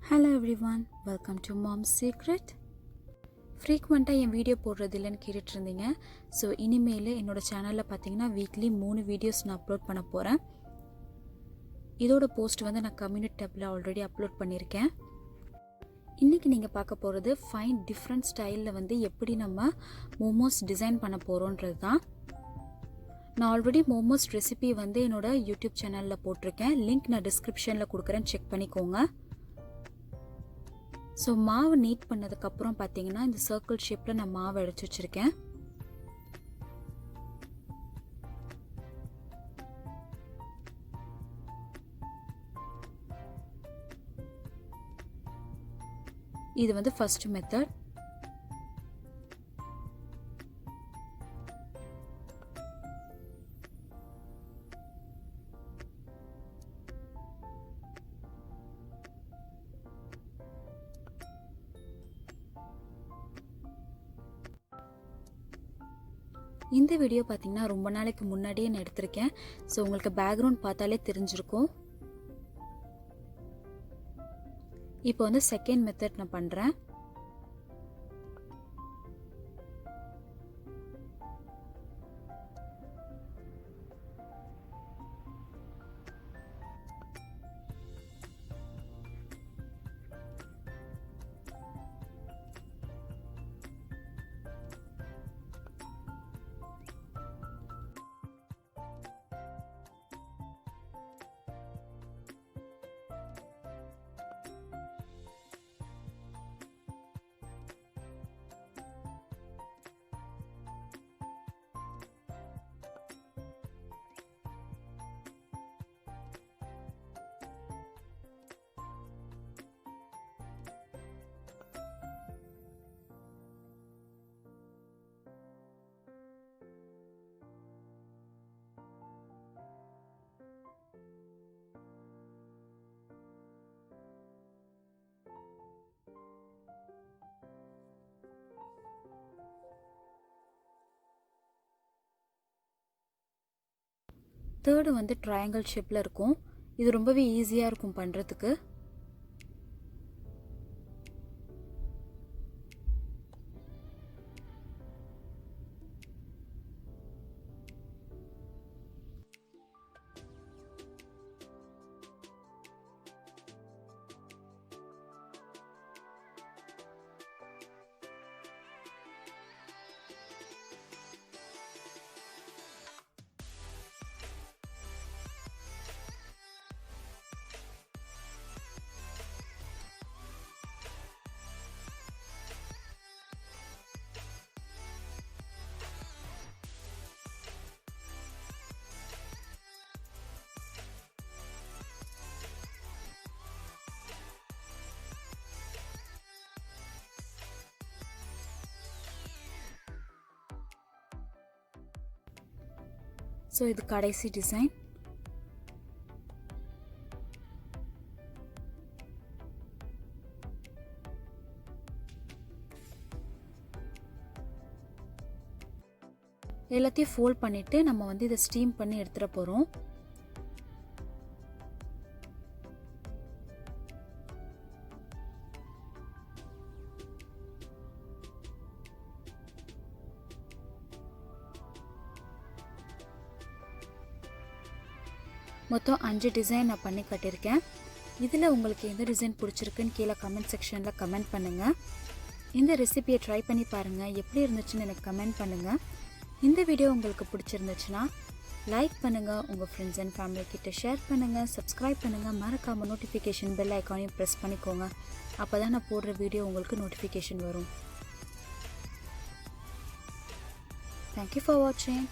Hello everyone, welcome to Mom's Secret. ஃப்ரீக்வெண்ட்டாக என் video போடுறது இல்லைன்னு கேட்டுட்ருந்தீங்க. ஸோ இனிமேல் என்னோடய சேனலில் பார்த்தீங்கன்னா வீக்லி 3 வீடியோஸ் நான் அப்லோட் பண்ண போகிறேன். இதோட போஸ்ட் வந்து நான் கம்யூனிட்டி டேப்பில் ஆல்ரெடி அப்லோட் பண்ணியிருக்கேன். இன்றைக்கி நீங்கள் பார்க்க போகிறது ஃபைன் டிஃப்ரெண்ட் ஸ்டைலில் வந்து எப்படி நம்ம மோமோஸ் டிசைன் பண்ண போகிறோன்றது தான். நான் ஆல்ரெடி மோமோஸ் ரெசிபி வந்து என்னோடய யூடியூப் சேனலில் போட்டிருக்கேன். லிங்க் நான் டிஸ்கிரிப்ஷனில் கொடுக்குறேன், செக் பண்ணிக்கோங்க. ஸோ மாவு நீட் பண்ணதுக்கப்புறம் பார்த்தீங்கன்னா இந்த சர்க்கிள் ஷேப்பில் நான் மாவு அடிச்சு வச்சுருக்கேன். இது வந்து ஃபர்ஸ்ட் மெத்தட். இந்த வீடியோ பார்த்தீங்கன்னா ரொம்ப நாளைக்கு முன்னாடியே நான் எடுத்திருக்கேன். ஸோ உங்களுக்கு பேக்ரவுண்ட் பார்த்தாலே தெரிஞ்சிருக்கும். இப்போ வந்து செகண்ட் மெத்தட் நான் பண்ணுறேன். தேர்டு வந்து ட்ரையாங்கிள் ஷேப்பில் இருக்கும். இது ரொம்பவே ஈஸியாக இருக்கும் பண்ணுறதுக்கு. ஸோ இது கடைசி டிசைன். எல்லாத்தையும் ஃபோல்ட் பண்ணிவிட்டு நம்ம வந்து இதை ஸ்டீம் பண்ணி எடுத்துகிற போகிறோம். மொத்தம் 5 டிசைன் நான் பண்ணி கட்டியிருக்கேன். இதில் உங்களுக்கு எந்த டிசைன் பிடிச்சிருக்குன்னு கீழே கமெண்ட் செக்ஷனில் கமெண்ட் பண்ணுங்கள். இந்த ரெசிபியை ட்ரை பண்ணி பாருங்கள், எப்படி இருந்துச்சுன்னு எனக்கு கமெண்ட் பண்ணுங்கள். இந்த வீடியோ உங்களுக்கு பிடிச்சிருந்துச்சுன்னா லைக் பண்ணுங்கள், உங்கள் ஃப்ரெண்ட்ஸ் அண்ட் ஃபேமிலி கிட்ட ஷேர் பண்ணுங்கள், சப்ஸ்கிரைப் பண்ணுங்கள், மறக்காமல் நோட்டிஃபிகேஷன் பெல் ஐக்கானையும் ப்ரெஸ் பண்ணிக்கோங்க. அப்போ தான் நான் போடுற வீடியோ உங்களுக்கு நோட்டிஃபிகேஷன் வரும். தேங்க்யூ ஃபார் வாட்சிங்.